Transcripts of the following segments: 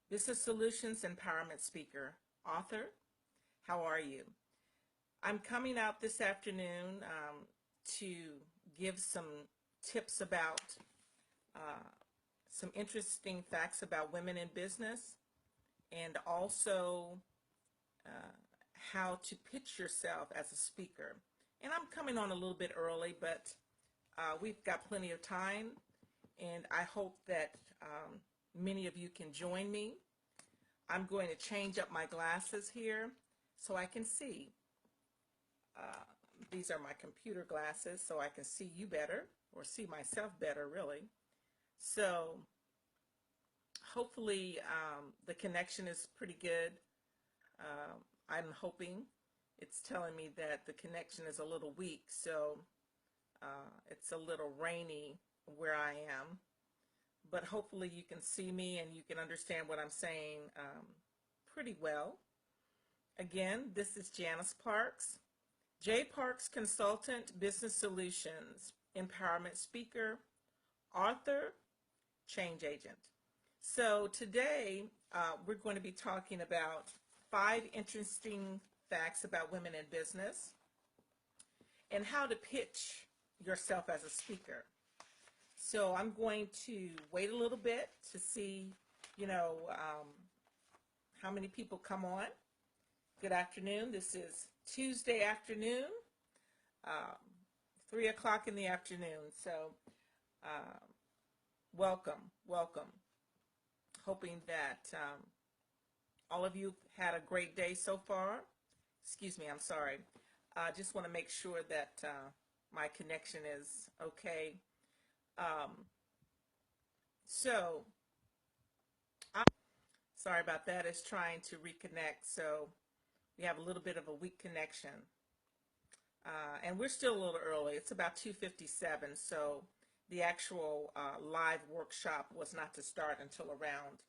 Business Solutions Empowerment Speaker, author. How are you? I'm coming out this afternoon to give some tips about uh, some interesting facts about women in business, and also uh, how to pitch yourself as a speaker. And I'm coming on a little bit early, but we've got plenty of time, and I hope that many of you can join me. I'm going to change up my glasses here so I can see. Uh, these are my computer glasses, so I can see you better, or see myself better, really. So hopefully the connection is pretty good. I'm hoping. It's telling me that the connection is a little weak, so it's a little rainy where I am. But hopefully you can see me and you can understand what I'm saying pretty well. Again, this is Janice Parks, J. Parks Consultant, Business Solutions, Empowerment Speaker, author, change agent. So today we're going to be talking about 5 interesting facts about women in business and how to pitch yourself as a speaker. So I'm going to wait a little bit to see, how many people come on. Good afternoon. This is Tuesday afternoon, um, 3 o'clock in the afternoon. So welcome, welcome. Hoping that all of you had a great day so far. Excuse me, I'm sorry. I just want to make sure that my connection is okay. So, sorry about that. It's trying to reconnect, so we have a little bit of a weak connection. And we're still a little early. It's about 2:57, so the actual live workshop was not to start until around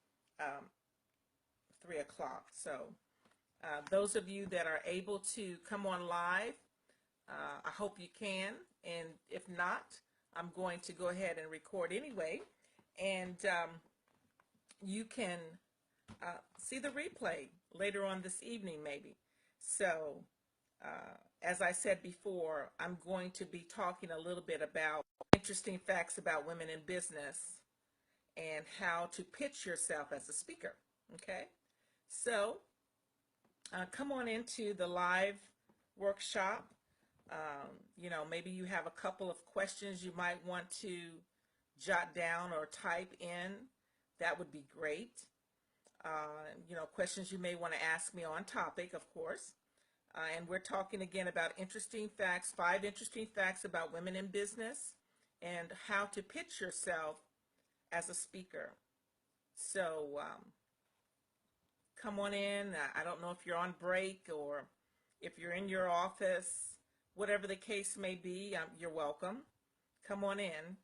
3 o'clock. So those of you that are able to come on live, I hope you can. And if not, I'm going to go ahead and record anyway. And you can see the replay later on this evening maybe. So as I said before, I'm going to be talking a little bit about interesting facts about women in business and how to pitch yourself as a speaker. Okay, so come on into the live workshop. Maybe you have a couple of questions you might want to jot down or type in. That would be great. Questions you may want to ask me on topic, of course. And we're talking again about interesting facts, 5 interesting facts about women in business and how to pitch yourself as a speaker. So come on in. I don't know if you're on break or if you're in your office, whatever the case may be, you're welcome. Come on in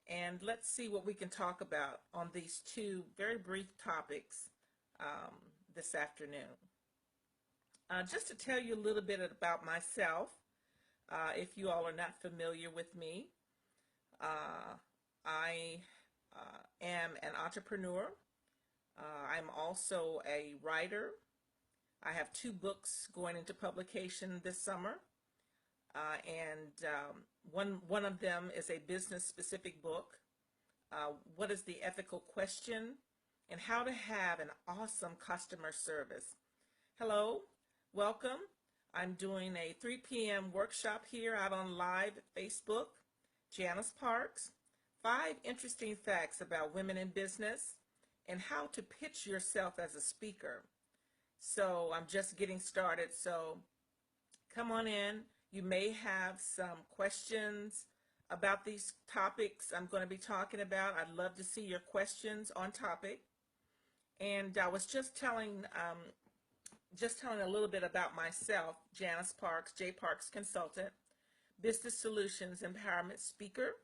and let's see what we can talk about on these 2 very brief topics this afternoon. Just to tell you a little bit about myself, if you all are not familiar with me, I am an entrepreneur. I'm also a writer. I have 2 books going into publication this summer, and one of them is a business-specific book, What is the Ethical Question, and How to Have an Awesome Customer Service. Hello, welcome. I'm doing a 3 p.m. workshop here out on live Facebook, Janice Parks, 5 interesting facts about women in business and how to pitch yourself as a speaker. So I'm just getting started, so come on in. You may have some questions about these topics I'm going to be talking about. I'd love to see your questions on topic. And I was just telling a little bit about myself, Janice Parks, J. Parks Consultant, Business Solutions Empowerment Speaker.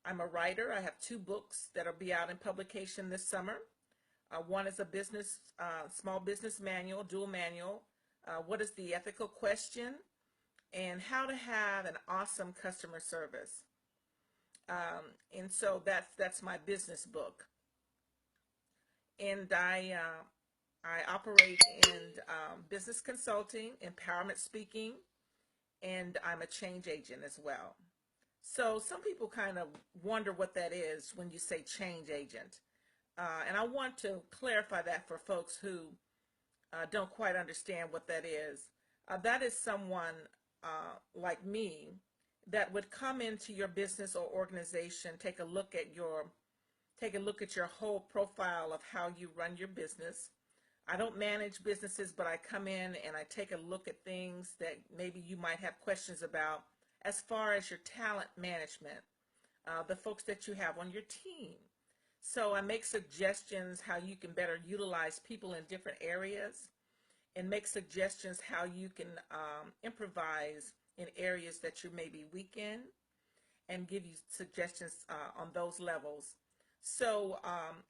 I'm a writer. I have 2 books that will be out in publication this summer. One is a small business manual, dual manual, What is the Ethical Question, and How to Have an Awesome Customer Service. And so that's my business book. and I operate in business consulting, empowerment speaking, and I'm a change agent as well. So some people kind of wonder what that is when you say change agent. And I want to clarify that for folks who don't quite understand what that is. That is someone like me that would come into your business or organization, take a look at your whole profile of how you run your business. I don't manage businesses, but I come in and I take a look at things that maybe you might have questions about as far as your talent management, the folks that you have on your team. So I make suggestions how you can better utilize people in different areas and make suggestions how you can improvise in areas that you may be weak in and give you suggestions on those levels. So,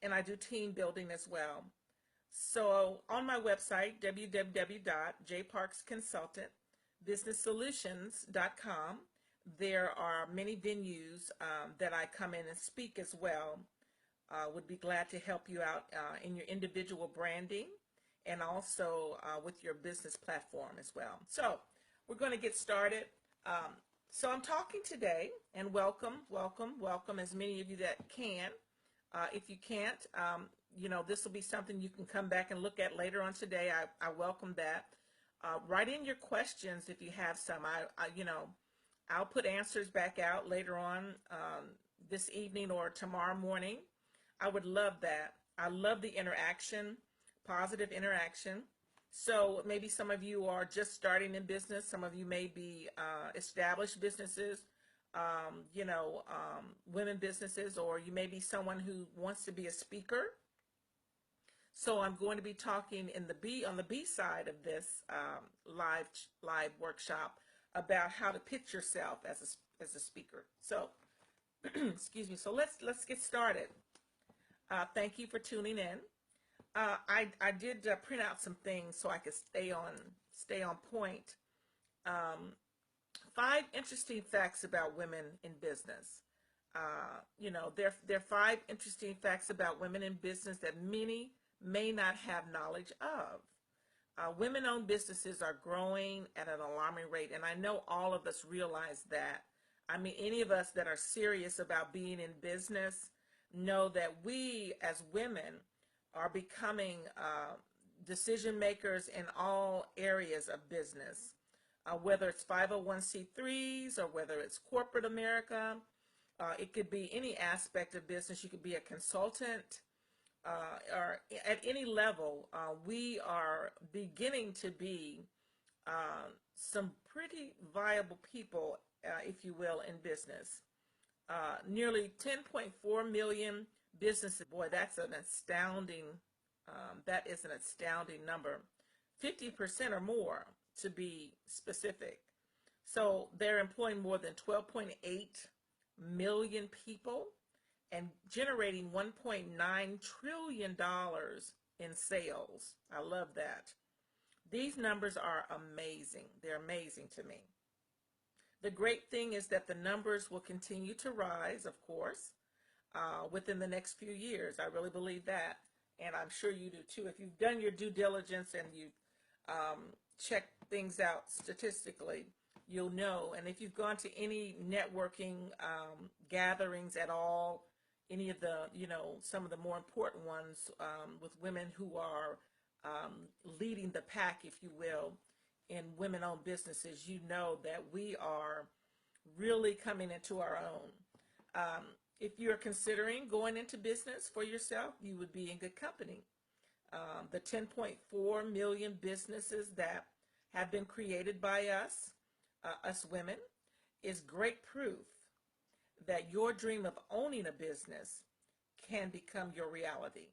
and I do team building as well. So on my website, www.jparksconsultantbusinesssolutions.com, there are many venues that I come in and speak as well. Would be glad to help you out in your individual branding and also with your business platform as well. So we're going to get started. So I'm talking today, and welcome, welcome, welcome as many of you that can. If you can't, this will be something you can come back and look at later on today. I welcome that. Write in your questions if you have some. I'll put answers back out later on this evening or tomorrow morning. I would love that. I love the interaction, positive interaction. So maybe some of you are just starting in business. Some of you may be established businesses, women businesses, or you may be someone who wants to be a speaker. So I'm going to be talking on the B side of this live workshop about how to pitch yourself as a speaker. So, excuse me. So let's get started. Thank you for tuning in. I did print out some things so I could stay on point. 5 interesting facts about women in business. There are 5 interesting facts about women in business that many may not have knowledge of. Women-owned businesses are growing at an alarming rate, and I know all of us realize that. I mean, any of us that are serious about being in business know that we as women are becoming decision makers in all areas of business, whether it's 501c3s or whether it's corporate America. It could be any aspect of business. You could be a consultant or at any level. We are beginning to be some pretty viable people, if you will, in business. Nearly 10.4 million businesses. Boy, that's an astounding, that is an astounding number. 50% or more, to be specific. So they're employing more than 12.8 million people and generating $1.9 trillion in sales. I love that. These numbers are amazing. They're amazing to me. The great thing is that the numbers will continue to rise, of course, within the next few years. I really believe that, and I'm sure you do too. If you've done your due diligence and you've checked things out statistically, you'll know. And if you've gone to any networking gatherings at all, any of the, some of the more important ones with women who are leading the pack, if you will, in women-owned businesses, you know that we are really coming into our own. If you're considering going into business for yourself, you would be in good company. The 10.4 million businesses that have been created by us women, is great proof that your dream of owning a business can become your reality.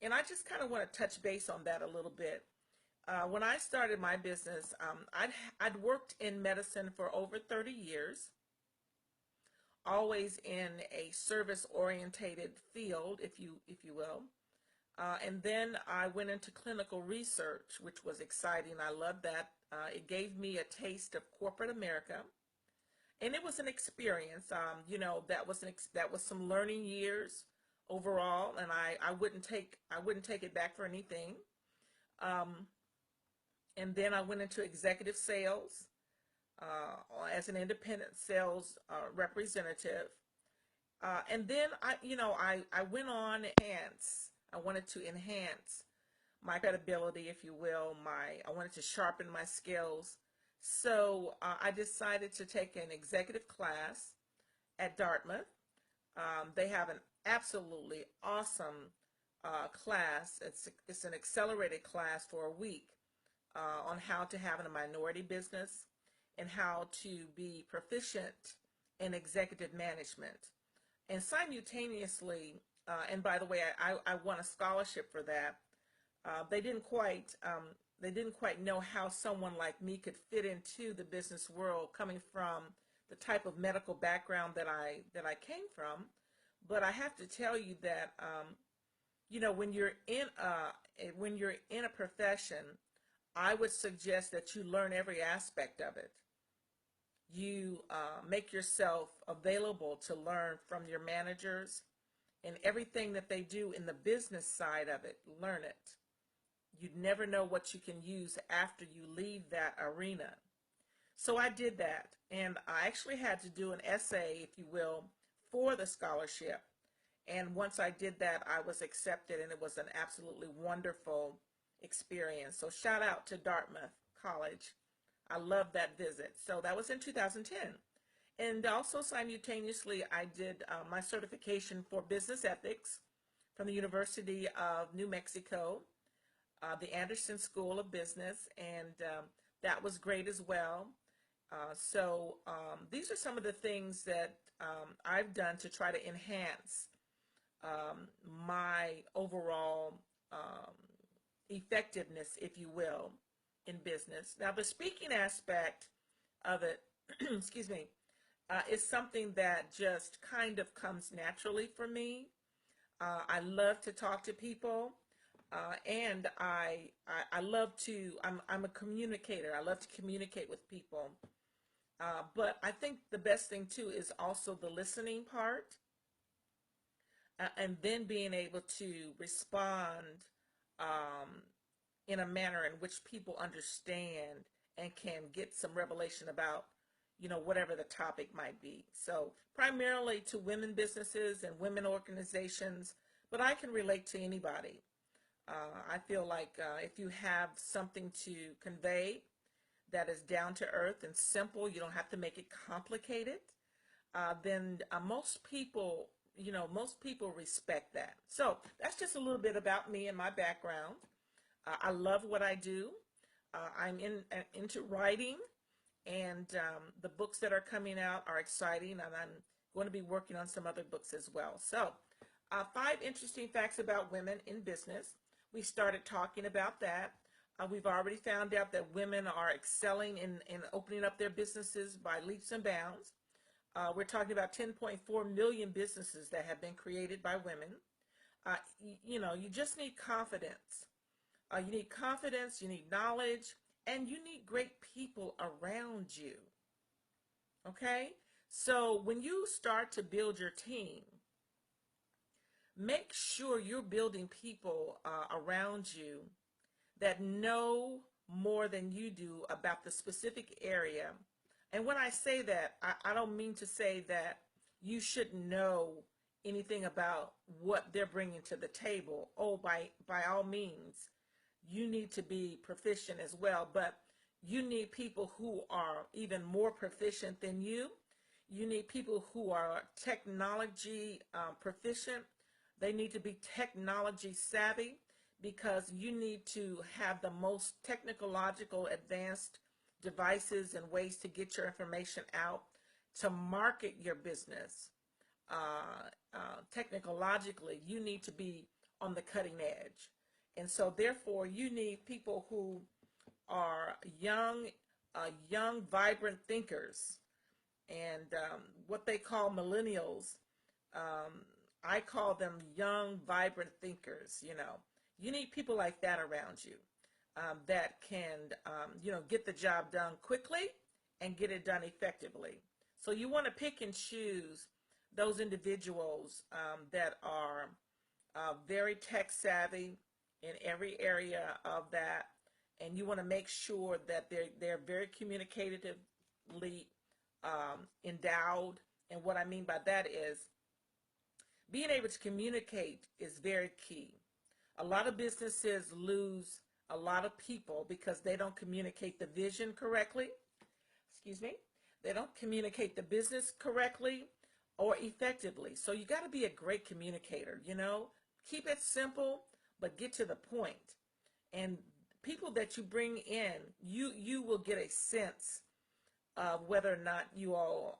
And I just kind of want to touch base on that a little bit. When I started my business, I'd worked in medicine for over 30 years, always in a service-orientated field, if you will. And then I went into clinical research, which was exciting. I loved that. It gave me a taste of corporate America, and it was an experience. That was some learning years overall, and I wouldn't take it back for anything. Um, and then I went into executive sales as an independent sales representative. And then I went on to enhance. I wanted to enhance my credibility, if you will. I wanted to sharpen my skills. So I decided to take an executive class at Dartmouth. They have an absolutely awesome class. It's an accelerated class for a week on how to have a minority business and how to be proficient in executive management. And simultaneously, and by the way, I won a scholarship for that. They didn't quite know how someone like me could fit into the business world, coming from the type of medical background that I came from. But I have to tell you that when you're in a profession, I would suggest that you learn every aspect of it. You make yourself available to learn from your managers, and everything that they do in the business side of it, learn it. You never know what you can use after you leave that arena. So I did that, and I actually had to do an essay, if you will, for the scholarship. And once I did that, I was accepted, and it was an absolutely wonderful experience. So shout out to Dartmouth College. I love that visit. So that was in 2010. And also simultaneously, I did my certification for business ethics from the University of New Mexico, the Anderson School of Business, and that was great as well. So these are some of the things that I've done to try to enhance my overall effectiveness, if you will, in business. Now, the speaking aspect of it, excuse me, is something that just kind of comes naturally for me. I love to talk to people, and I love to. I'm a communicator. I love to communicate with people. But I think the best thing too is also the listening part, and then being able to respond um, in a manner in which people understand and can get some revelation about, whatever the topic might be. So primarily to women businesses and women organizations, but I can relate to anybody. I feel like if you have something to convey that is down to earth and simple, you don't have to make it complicated, then most people respect that. So that's just a little bit about me and my background. I love what I do. Into writing, and the books that are coming out are exciting, and I'm going to be working on some other books as well. So, 5 interesting facts about women in business. We started talking about that. We've already found out that women are excelling in opening up their businesses by leaps and bounds. We're talking about 10.4 million businesses that have been created by women. You just need confidence. You need confidence, you need knowledge, and you need great people around you. Okay? So when you start to build your team, make sure you're building people around you that know more than you do about the specific area. And when I say that, I don't mean to say that you shouldn't know anything about what they're bringing to the table. Oh, by all means, you need to be proficient as well, but you need people who are even more proficient than you. You need people who are technology proficient. They need to be technology savvy, because you need to have the most technological advanced devices and ways to get your information out, to market your business. Technologically, you need to be on the cutting edge. And so therefore, you need people who are young, vibrant thinkers. And what they call millennials, um, I call them young, vibrant thinkers. You need people like that around you, that can, get the job done quickly and get it done effectively. So you want to pick and choose those individuals that are very tech savvy in every area of that, and you want to make sure that they're very communicatively endowed. And what I mean by that is being able to communicate is very key. A lot of businesses lose a lot of people because they don't communicate the vision correctly. Excuse me. They don't communicate the business correctly or effectively. So you got to be a great communicator, you know. Keep it simple, but get to the point. And people that you bring in, you will get a sense of whether or not you all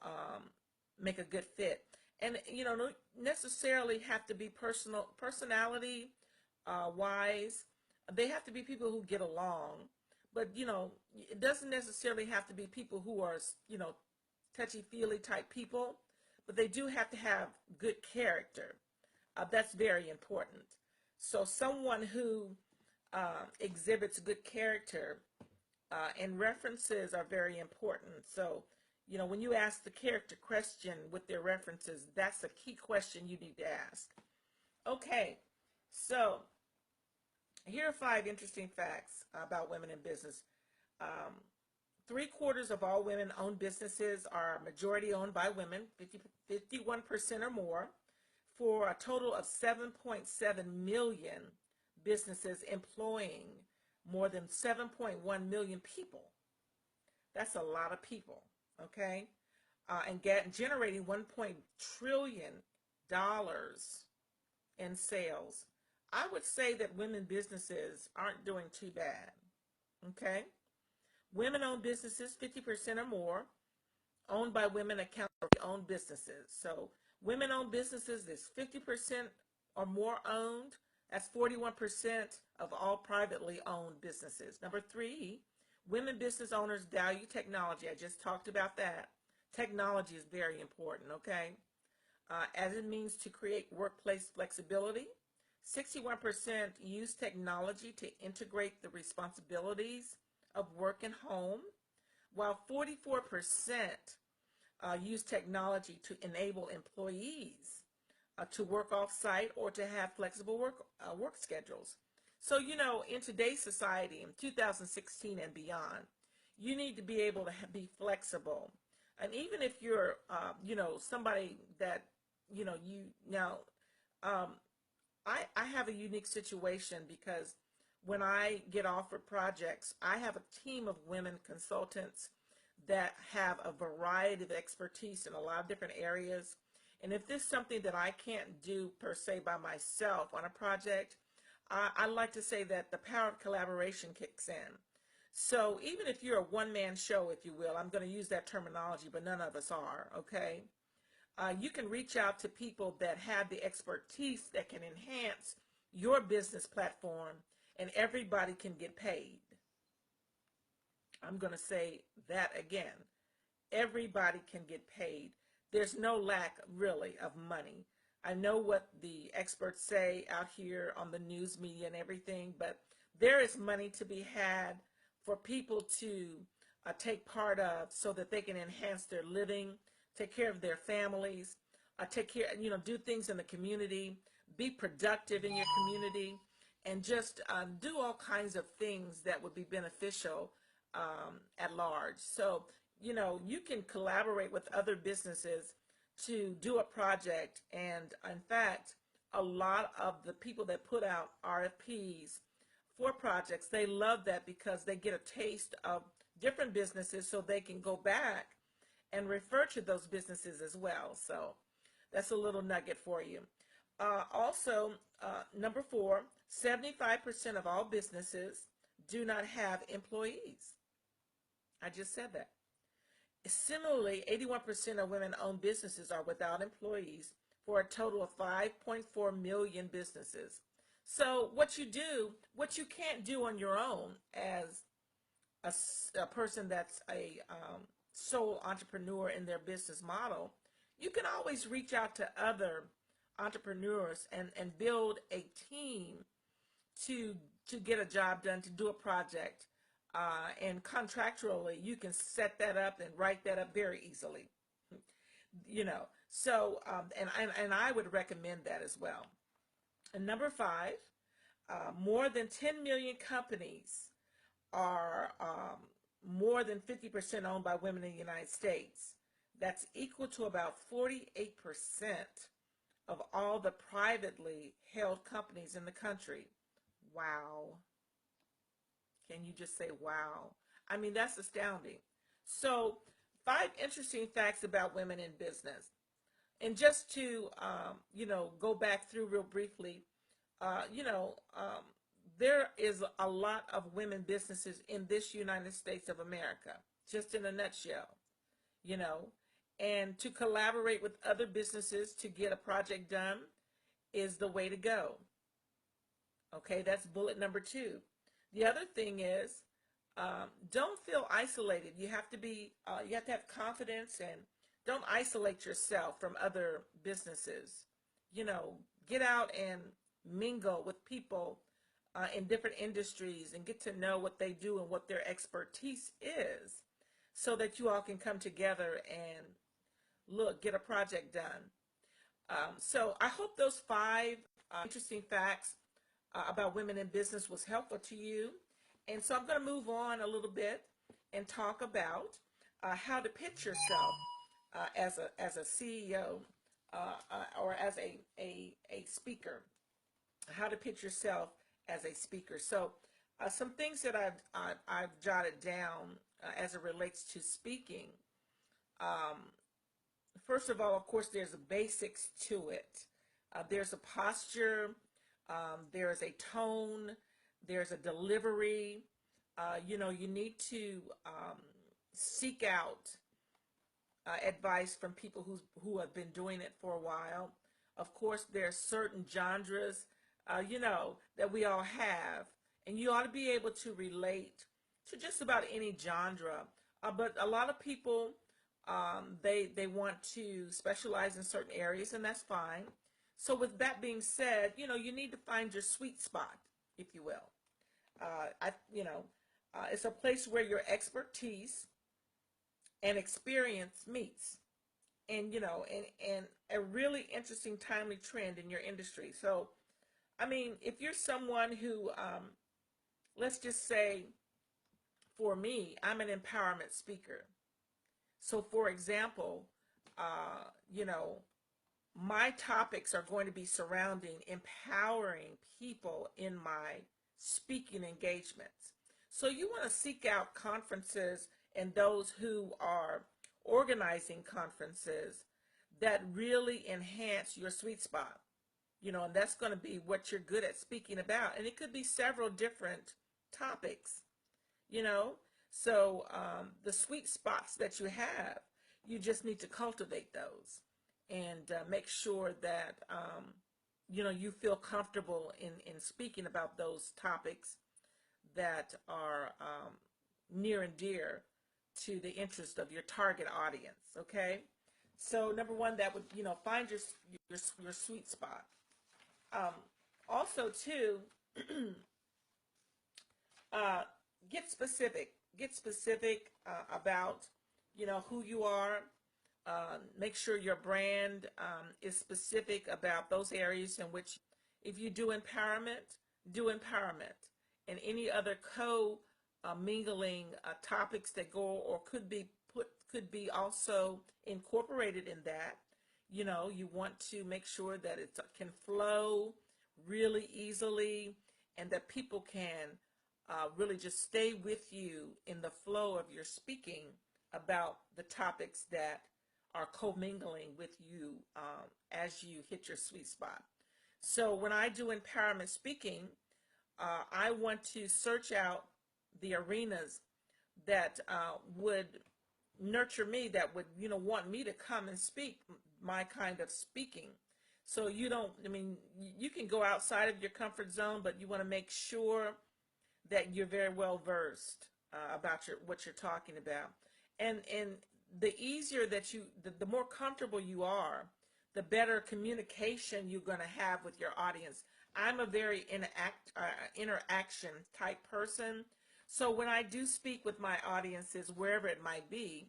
make a good fit. And you know, don't necessarily have to be personality wise. They have to be people who get along. But you know, it doesn't necessarily have to be people who are, you know, touchy feely type people. But they do have to have good character. That's very important. So someone who exhibits good character and references are very important. So, you know, when you ask the character question with their references, that's a key question you need to ask. Okay, so here are 5 interesting facts about women in business. Um, 3/4 of all women-owned businesses are majority owned by women, 51% or more, for a total of 7.7 million businesses employing more than 7.1 million people. That's a lot of people, okay? And generating $1 trillion in sales. I would say that women businesses aren't doing too bad, okay? Women-owned businesses, 50% or more, owned by women account for owned businesses. So women-owned businesses is 50% or more owned. That's 41% of all privately owned businesses. Number 3, women business owners value technology. I just talked about that. Technology is very important, okay? As it means to create workplace flexibility. 61% use technology to integrate the responsibilities of work and home, while 44% use technology to enable employees to work off-site or to have flexible work schedules. So, you know, in today's society, in 2016 and beyond, you need to be able to be flexible. And even if you're, you know, somebody that, you know, um, I have a unique situation because when I get offered projects, I have a team of women consultants that have a variety of expertise in a lot of different areas. And if this is something that I can't do per se by myself on a project, I like to say that the power of collaboration kicks in. So even if you're a one-man show, if you will, I'm going to use that terminology, but none of us are, okay? You can reach out to people that have the expertise that can enhance your business platform, and everybody can get paid. I'm going to say that again. Everybody can get paid. There's no lack, really, of money. I know what the experts say out here on the news media and everything, but there is money to be had for people to take part of so that they can enhance their living, take care of their families, take care, you know, do things in the community, be productive in your community, and just do all kinds of things that would be beneficial at large. So, you know, you can collaborate with other businesses to do a project. And in fact, a lot of the people that put out RFPs for projects, they love that because they get a taste of different businesses so they can go back and refer to those businesses as well. So that's a little nugget for you. Also, number 4, 75% of all businesses do not have employees. I just said that. Similarly, 81% of women-owned businesses are without employees for a total of 5.4 million businesses. So what you can't do on your own as a person that's a sole entrepreneur in their business model, you can always reach out to other entrepreneurs and build a team to get a job done, to do a project. And contractually, you can set that up and write that up very easily. You know, So, and I would recommend that as well. And number five, more than 10 million companies are more than 50% owned by women in the United States. That's equal to about 48% of all the privately held companies in the country. Wow. Can you just say wow? I mean, that's astounding. So, five interesting facts about women in business. And just to, go back through real briefly, uh, you know, um, there is a lot of women businesses in this United States of America, just in a nutshell, you know. And to collaborate with other businesses to get a project done is the way to go. Okay, that's bullet number two. The other thing is, don't feel isolated. You have to have confidence and don't isolate yourself from other businesses. You know, get out and mingle with people in different industries and get to know what they do and what their expertise is so that you all can come together and get a project done. So I hope those five interesting facts about women in business was helpful to you. And so I'm going to move on a little bit and talk about how to pitch yourself as a CEO or as a speaker. How to pitch yourself as a speaker. So some things that I've jotted down as it relates to speaking. Um, First of all, of course, there's a basics to it. There's a posture, there's a tone, there's a delivery. You need to seek out advice from people who have been doing it for a while. Of course, there are certain genres, that we all have, and you ought to be able to relate to just about any genre. But a lot of people, they want to specialize in certain areas, and that's fine. So with that being said, you need to find your sweet spot, if you will. It's a place where your expertise and experience meets, and and a really interesting timely trend in your industry. So I mean, if you're someone who let's just say, for me, I'm an empowerment speaker. So for example, uh, you know my topics are going to be surrounding empowering people in my speaking engagements. So you want to seek out conferences and those who are organizing conferences that really enhance your sweet spot. And that's going to be what you're good at speaking about. And it could be several different topics, you know. So the sweet spots that you have, you just need to cultivate those and make sure that you feel comfortable in speaking about those topics that are near and dear to the interest of your target audience. Okay, so number one, that would find your sweet spot. Um, Also, too, uh, get specific about who you are. Make sure your brand is specific about those areas in which, if you do empowerment, and any other mingling topics that go or could be also incorporated in that. You want to make sure that it can flow really easily, and that people can really just stay with you in the flow of your speaking about the topics that are commingling with you as you hit your sweet spot. So when I do empowerment speaking, I want to search out the arenas that would nurture me, that would want me to come and speak my kind of speaking. So you can go outside of your comfort zone, but you want to make sure that you're very well versed about what you're talking about. And the easier that the more comfortable you are, the better communication you're going to have with your audience. I'm a very interaction type person. So when I do speak with my audiences, wherever it might be,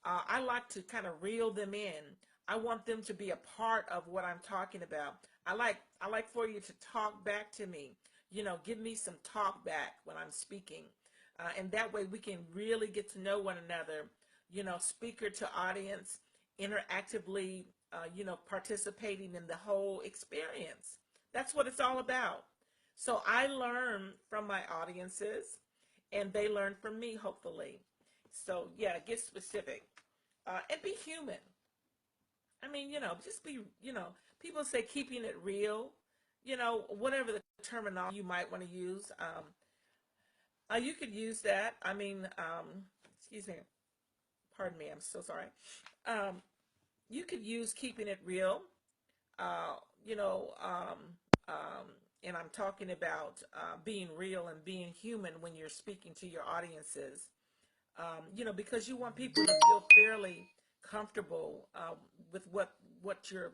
I like to kind of reel them in. I want them to be a part of what I'm talking about. I like for you to talk back to me. Give me some talk back when I'm speaking. And that way we can really get to know one another, speaker to audience, interactively, participating in the whole experience. That's what it's all about. So I learn from my audiences and they learn from me, hopefully. So yeah, get specific and be human. I mean, just be, people say keeping it real, whatever the terminology you might want to use. You could use that. I mean, excuse me, pardon me, I'm so sorry. Um, you could use keeping it real, uh, you know, um, um, and I'm talking about being real and being human when you're speaking to your audiences, because you want people to feel fairly comfortable with what you're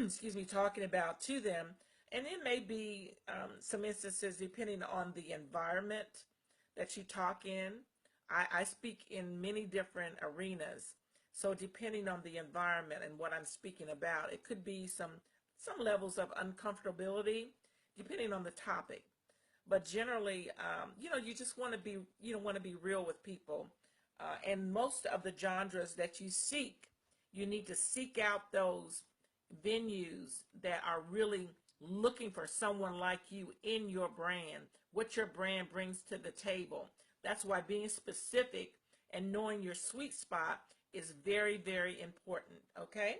excuse me, talking about to them. And it may be some instances depending on the environment that you talk in. I speak in many different arenas. So depending on the environment and what I'm speaking about, it could be some levels of uncomfortability depending on the topic. But generally, you just want to be, want to be real with people. And most of the genres that you seek, you need to seek out those venues that are really looking for someone like you in your brand, what your brand brings to the table. That's why being specific and knowing your sweet spot is very, very important. Okay.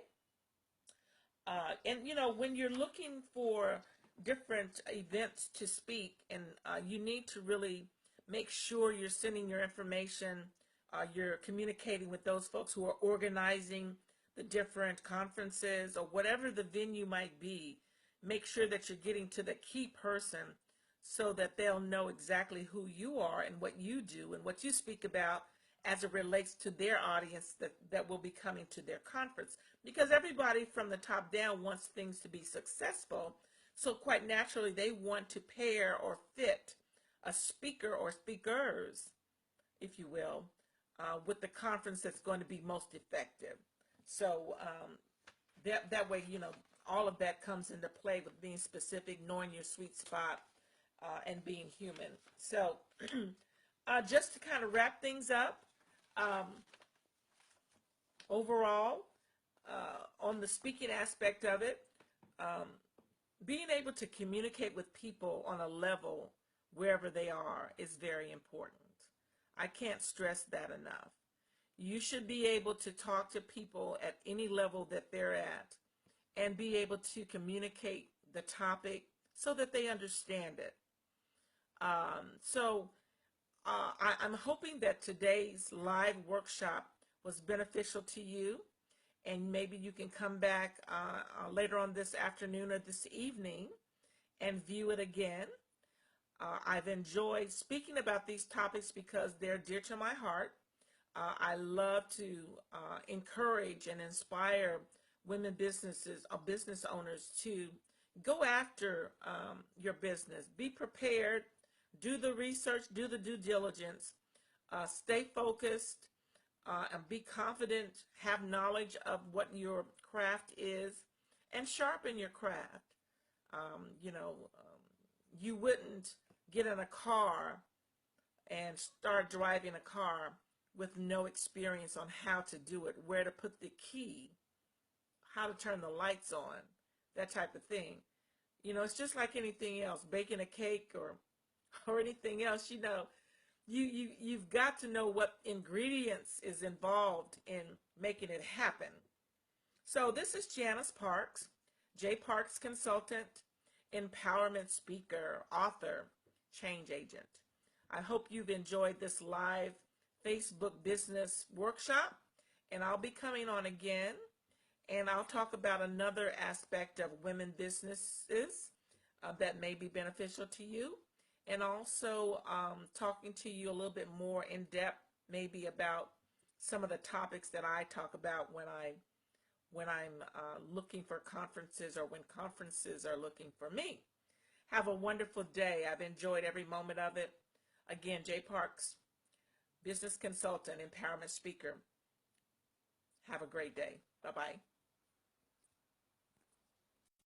And when you're looking for different events to speak, and you need to really make sure you're sending your information, you're communicating with those folks who are organizing the different conferences or whatever the venue might be. Make sure that you're getting to the key person so that they'll know exactly who you are and what you do and what you speak about as it relates to their audience that will be coming to their conference. Because everybody from the top down wants things to be successful. So quite naturally, they want to pair or fit a speaker or speakers, if you will, with the conference that's going to be most effective. So that way, all of that comes into play with being specific, knowing your sweet spot, and being human. So just to kind of wrap things up, um, overall, on the speaking aspect of it, um, being able to communicate with people on a level wherever they are is very important. I can't stress that enough. You should be able to talk to people at any level that they're at and be able to communicate the topic so that they understand it. I'm hoping that today's live workshop was beneficial to you, and maybe you can come back later on this afternoon or this evening and view it again. I've enjoyed speaking about these topics because they're dear to my heart. I love to encourage and inspire women businesses or business owners to go after your business. Be prepared, do the research, do the due diligence, stay focused, and be confident, have knowledge of what your craft is, and sharpen your craft. You wouldn't get in a car and start driving a car with no experience on how to do it, where to put the key, how to turn the lights on, that type of thing. It's just like anything else, baking a cake or anything else. You've got to know what ingredients is involved in making it happen. So this is Janice Parks, J Parks Consultant, empowerment speaker, author, change agent. I hope you've enjoyed this live Facebook business workshop, and I'll be coming on again, and I'll talk about another aspect of women businesses that may be beneficial to you, and also talking to you a little bit more in depth, maybe about some of the topics that I talk about when I'm looking for conferences or when conferences are looking for me. Have a wonderful day. I've enjoyed every moment of it. Again, J Parks, business consultant, empowerment speaker. Have a great day. Bye-bye.